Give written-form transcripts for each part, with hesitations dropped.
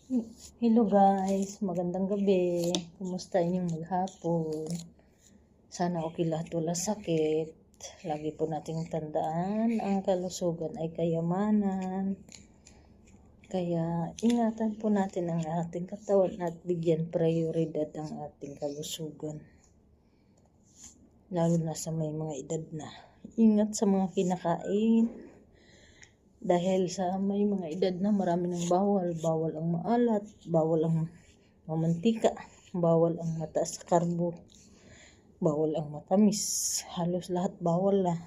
Hello guys, magandang gabi. Kumusta inyong maghapon? Sana okay lahat, wala sakit. Lagi po nating tandaan, ang kalusugan ay kayamanan. Kaya ingatan po natin ang ating katawan at bigyan prioridad ang ating kalusugan. Lalo na sa may mga edad na. Ingat sa mga kinakain. Dahil sa may mga edad na marami ng bawal. Bawal ang maalat, bawal ang mamantika, bawal ang mataas sa karbo, bawal ang matamis. Halos lahat bawal na.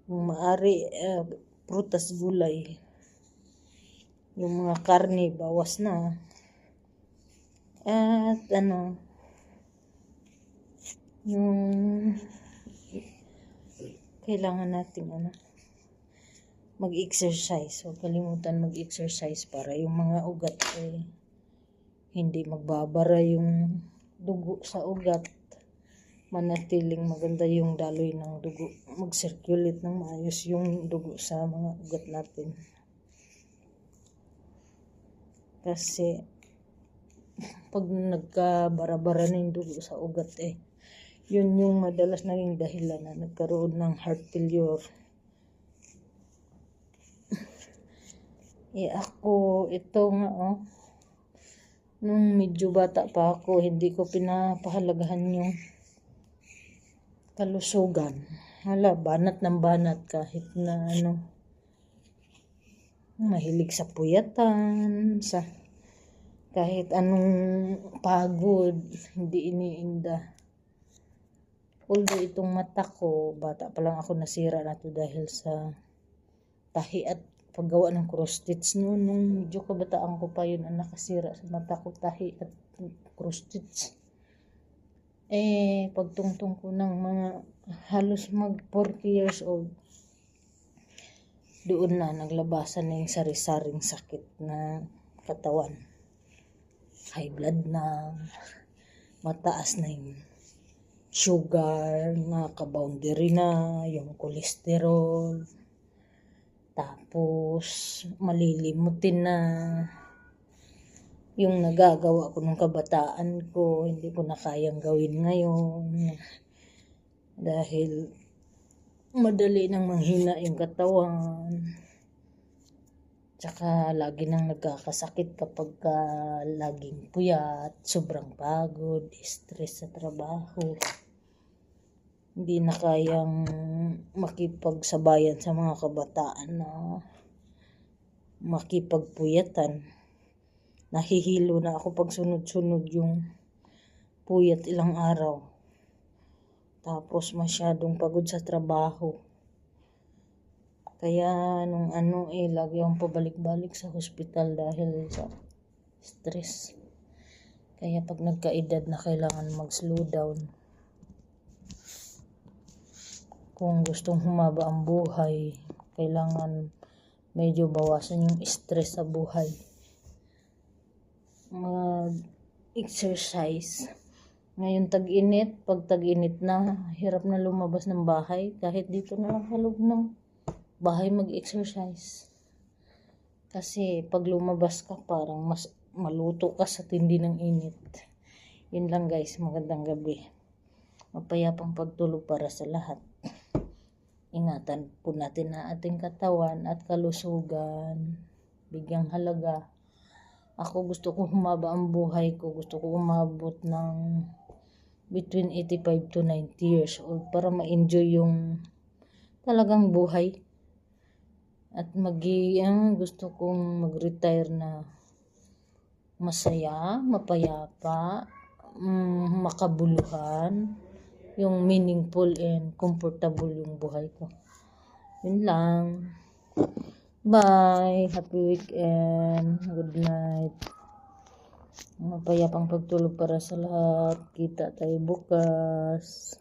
Kung maaari, prutas, gulay. Yung mga karne, bawas na. At yung kailangan natin mag-exercise. Huwag kalimutan mag-exercise para yung mga ugat hindi magbabara yung dugo sa ugat. Manatiling maganda yung daloy ng dugo. Mag-circulate ng maayos yung dugo sa mga ugat natin. Kasi pag nagkabara-bara na yung dugo sa ugat yun yung madalas naging dahilan na nagkaroon ng heart failure. Ako, ito nga nung medyo bata pa ako, hindi ko pinapahalagahan yung kalusugan. Banat ng banat kahit na mahilig sa puyatan, sa kahit anong pagod, hindi iniinda. Although itong mata ko, bata pa lang ako nasira na to dahil sa tahi at paggawa ng cross stitch noon. Nung medyo kabataan ko pa yun ang nakasira sa mata ko, tahi at cross stitch. Pagtungtong ko ng mga halos mag 40 years old, doon na naglabasan na yung sari-saring sakit na katawan. High blood na, mataas na yung sugar, naka-boundary na, yung cholesterol. Tapos, malilimutin na yung nagagawa ko nung kabataan ko, hindi ko na kayang gawin ngayon. Dahil madali nang manghina yung katawan. Tsaka lagi nang nagkakasakit kapag laging puyat, sobrang pagod, stress sa trabaho. Hindi na kayang makipagsabayan sa mga kabataan na makipagpuyatan. Nahihilo na ako pag sunod-sunod yung puyat ilang araw. Tapos masyadong pagod sa trabaho. Kaya nung lagi akong pabalik-balik sa hospital dahil sa stress. Kaya pag nagkaedad na kailangan mag-slow down. Kung gustong humaba ang buhay, kailangan medyo bawasan yung stress sa buhay. Mag-exercise. Ngayon tag-init, pag tag-init na, hirap na lumabas ng bahay. Kahit dito na lang sa loob ng bahay mag-exercise. Kasi pag lumabas ka, parang mas maluto ka sa tindi ng init. Yun lang guys, magandang gabi. Mapayapang pagtulog para sa lahat. Ingatan po natin na ating katawan at kalusugan. Bigyang halaga. Ako gusto ko humaba ang buhay ko. Gusto ko umabot ng between 85 to 90 years old para ma-enjoy yung talagang buhay. At gusto kong mag-retire na masaya, mapayapa, makabuluhan. Yung meaningful and comfortable yung buhay ko. Yun lang. Bye. Happy weekend. Good night. Mapayapang pagtulog para sa lahat. Kita tayo bukas.